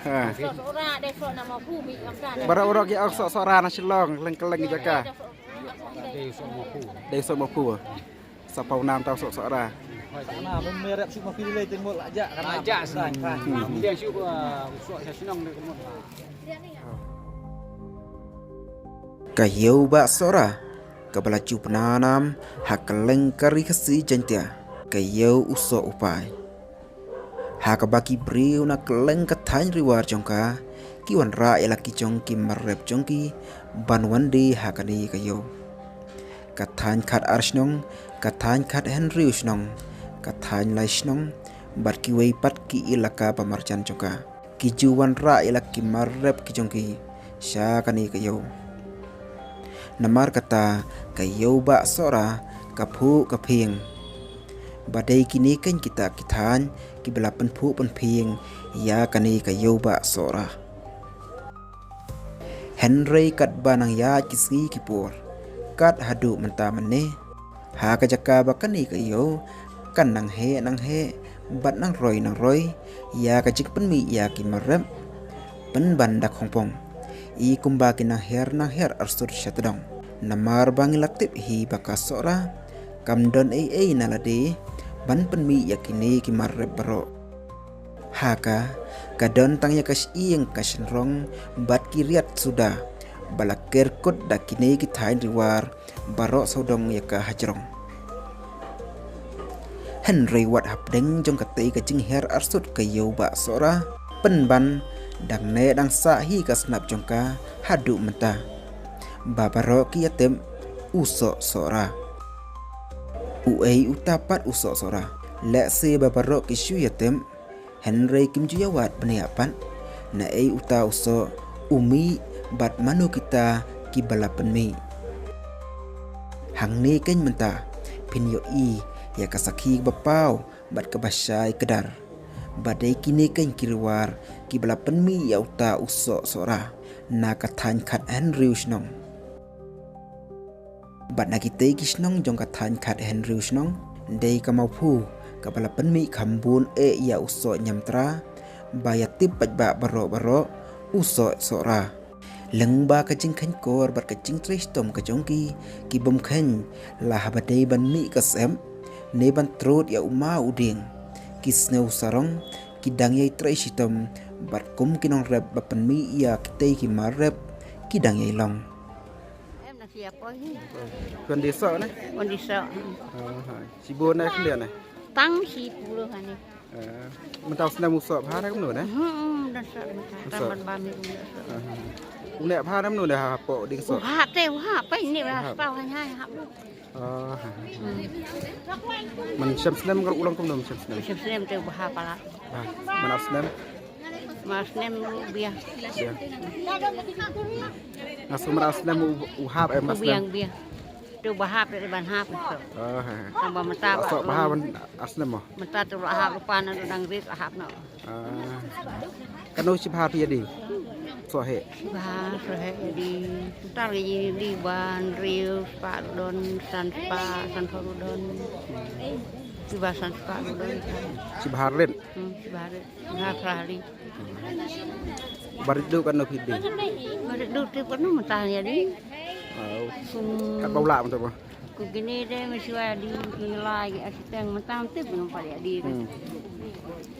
Ha. Ora dek sok nama pu mi amdan. Bara orang yang sok-sokan nasilong leng-keleng jaga. Dei sok mapu. Sapau nam tau sok-sokan. Karena merek sih mau pilih tengok aja karena Aja dia syuk usuk saya senang dia kemot. Kayau ba sora kabelaju penanam hakeleng kari kesi jentia kayau usok upai hakabaki briu na keleng katany riwar jongka kiwan ra elaki jongki marrep jongki banwandi hakani kayau katany kat arsnong katany kat henry usnong katany laisnong bat kiwei pat ki ilaka pamarjan jongka kijuwan ra elaki marrep ki jongki syakani kayau namar kata kayau ba sora kaphu kaping badai kini kan kita kitan kibela penpu penping ya kani kayau ba sora Henry kat banang ya kisi kipur kat hadu menta mene ha kajaka bakani kayau kan nang he bat nang roy ya kajik penmi ya kimarem pen bandak hongpong I kumbaki nang her arsur syatadong namar bangilaktip hi bakasora kamdon ai nalade ban penmi yakini kimarre baro haka kadon tang yakas iyeng kasnrong bat kiriat sudah balakir kot dakine kitain riwar baro sodong yaka hajrong Henry wat hapdeng jong katei kajing her arsut kayau ba sora penban dang ne dang sa hi kasnap jongka hadu menta babaro kiatem uso sora uei utapat uso sora le se babaro kisyu yatem Henry kimju yawat beniapan na ei uta uso umi bat manu kita kibalapan mi hang ne ken menta pinyo I ya kasaki bapau bat kebasyai kedar badai kini kan kiriwar kibalapan mi ya uta uso sora na katany kat Henry usnong bat nakite kisnong jong katany kat Henry usnong dei kamau pu kabalapan mi kambun ya uso nyamtra bayatip batba baro uso sora lengba kajing kan kor bat kajing tristom kajongki kibom kan lah badai ban mi kasem ne ban trot ya uma uding kisneu sarong kidang yai tristom bat kum kinong rep bapan mi ya kitei ki marep kidang yai long Em là siapa ini? Kon desa ne Kondisi sibun ne kalian ne tang si puluh ini. mentau senam usok pha ne kumno ne Dasar taman bami punya. une pha ne kumno ne ha po ding so Wah teh wah apa ini wah pau hanya hap. man syam senam kal ulang kumno syam senam Sem teh wah pala. man af senam Mas nem biar. nasu man af senam uhap mas senam Biang. Tu bahap dari ban hap itu. Tambah menta sok pha man asnam mo menta tu hap lupa nan dang rit hap no. kanu si pha pi di so he Bah sohe di ntar di ban riu pak don san farudon. Di basan pak don. si pha len Baru nggak kerali. barit du kan no pi di Baru dulu tu pernah mentah ya di. kat baula man to mo Ku gini deh masih ada di lagi asisten mentah tu belum pada di.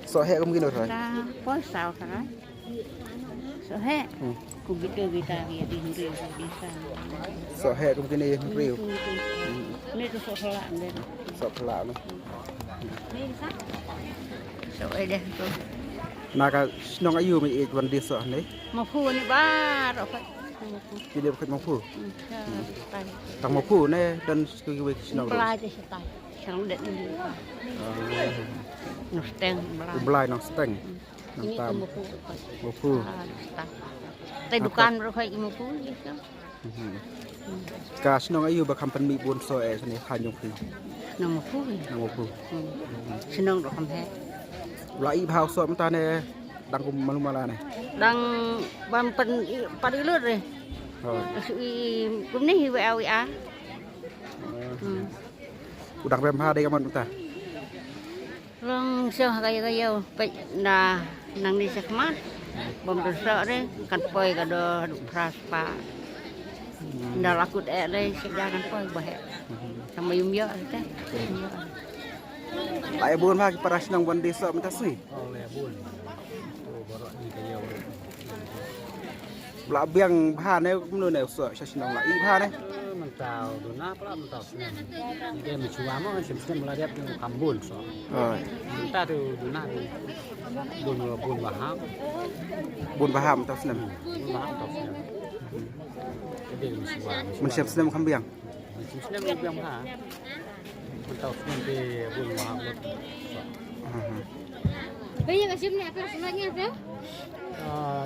so he kum gino thôi Kita posal kan. Sohe. Ku gitu kita ya di di sana. so he kum gini riu Ini tu soalan deh. so pla no Soe deh tu. naka snong ayu mi e wan desa ne Mau pun ni baru apa? ki de khit mong pu Tay. tang mong pu ne dan ki we snong Pelai tu setai. Sekarang dek ni. Nusteng belai. blai no steng nang Ini tam tu mau pun. mong pu Tay dukan berapa mau pun gitu. ka snong ayu ba kampan mi bon so e ne kha nyong pi Nama pun. nang mong pu Senang dok kamhe. lai phao so mta ne dang kum malu mala ne Dang bampen padilut deh. Sui kumni WA. udang pem ha de kamon mta Long seo kaya pe na nang di sakmat. bom dosa deh kan poi kado pras pa ndak lakut deh sejalan poi bahe sama yum yo teh Lại buôn pha para sinong ban desa minta sui. Oleh bun. Tu borok ni kaya. Bla biang pha ne mnu ne so sinong la I pha ne. Mentau dona pula mentau senang. Dia mencuba mau semestinya melariap di Kambul so. Rồi, Mentau tu dona tu bun waham, buôn paham minta senam. bun waham mentau senang. Dia mencuba. Mun siap senam kham biang. Semestinya melariap ha. Mentau senang di bun waham. Bây giờ cái sim này phải làm nghe thế?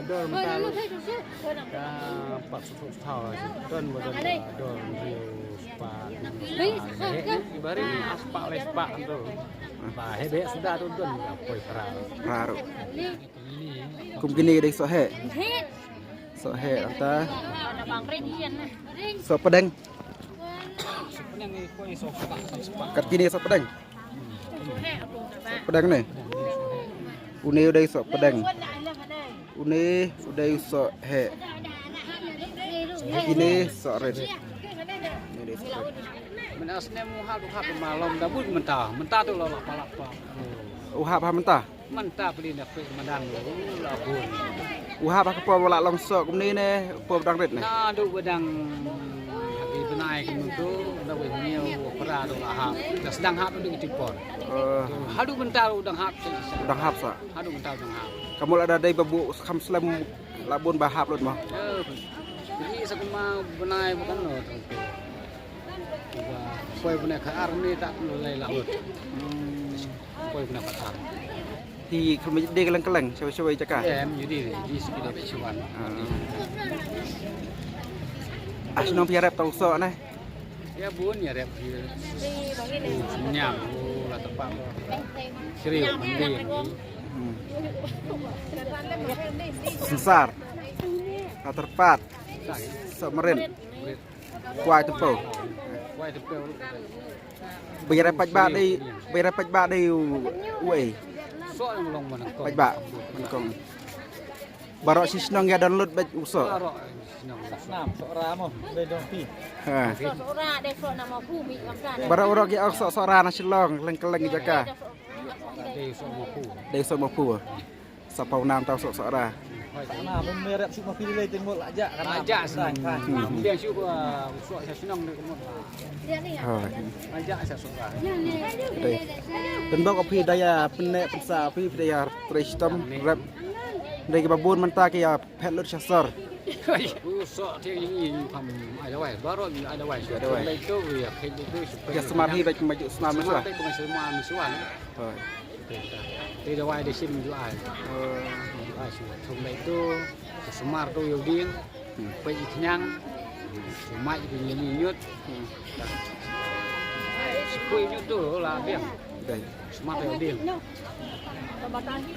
Dor Thôi nó mentau. thấy rồi. Pak susu tahu sih. Don badan don rio spa. Ibari aspa oleh spa tu. Bah hebe sudah tu don poi peral. Raro. Ini Kum gini dei so he. Hết. So he anta Là bằng ring hiền này. Ring. so pedeng. sebenarnya ni koi spa spa. Kat gini so pedeng. Pedeng ne. Uni dei so pedeng. Uni dei so he. Ini so red. Ini dei so red. Menasnya muhal tu hab malam dah bun mentah tu lolak palak pa. Uhap ha mentah. Mentah beli nak pe madang la bun. Uhap ha kepo bola longsok kum ni ne po dang red ne. Nah duk badang hati benai kan tu dah wenyau pera tu lah hab. Dah sedang hab tu dengan tipon. Hadu mentah udang hab. Dang hap sa. Hadu mentah udang hab. Kamu ada dei babu kham slam labun bahap lut mah. Ini sekuma benai bukan lo. Poi benai ke army tak mulai laut. Poi benai ke army. Thì không biết đi cái lăng chơi chắc cả. Em jadi di sekitar Besuan. Asnong piarap tau so này. Ya bun ya rep nyam lah tepat. Serius mending. Sensar. Terpat. So meren. Quay tempo. Wai tepel. Biar pach ba đây uai. So yang long mana kau. Pach ba menkong. Barok si senong ya download baj uso. Nam sok ramo dari dong pi. Ha. Số ra đây số nào mà phu bị làm ra đây. Barok orok ya sok sora na silong leng-keleng jaka. Dei so mampu. Dei so mapu. Sapau nam tau sok sora. Nah, merek sih makin nilai tengok aja karena Ajak kan. Dia syuk usuk saya senang dia kemot. Dia ni. Ha. Ajak saya suka. Đây. Tên bok api daya penek pensa api daya tristom rap. Đây cái babun manta cái pet lut chasar. Usuk dia ini pam ada wai baru ada wai. Ada wai. Itu ya kayak itu supaya. Ya smart hi baj maju senam Semua lah. itu masih semua misuan. Ha. Tidak wai di sini juga ada. Thùng itu semar tu yang ding, pergi kenyang, semai itu nyanyi nyut, sekui nyut tu lah biang, Đây. semar tu ding.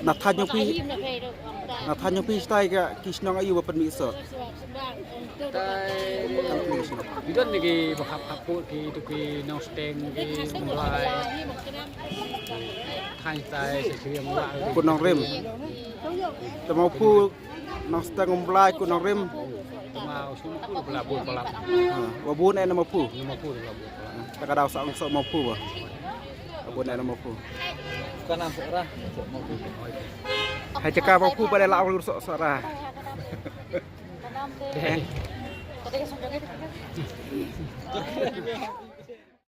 Nak tanya pi stai ka kisnong ayu ba penmi so. Di dalam ni bakap kaput tu ki nong steng ki mulai, thai tai sesuai mulai. Kun nong rem. Ta mau pu nong stang umblai kun nong rem. Mau semua tu pelabur pelap, Ha. Wa bun ai na mau pu. lima puluh pelabur pelap. Ta ka daw sa so mau pu ba. Wa bun ai na mau pu. Bukan nam sok ra, sok mau pi. Hai cakap mau pu ba dai law lu so so ra. Tadi kan sudah gitu.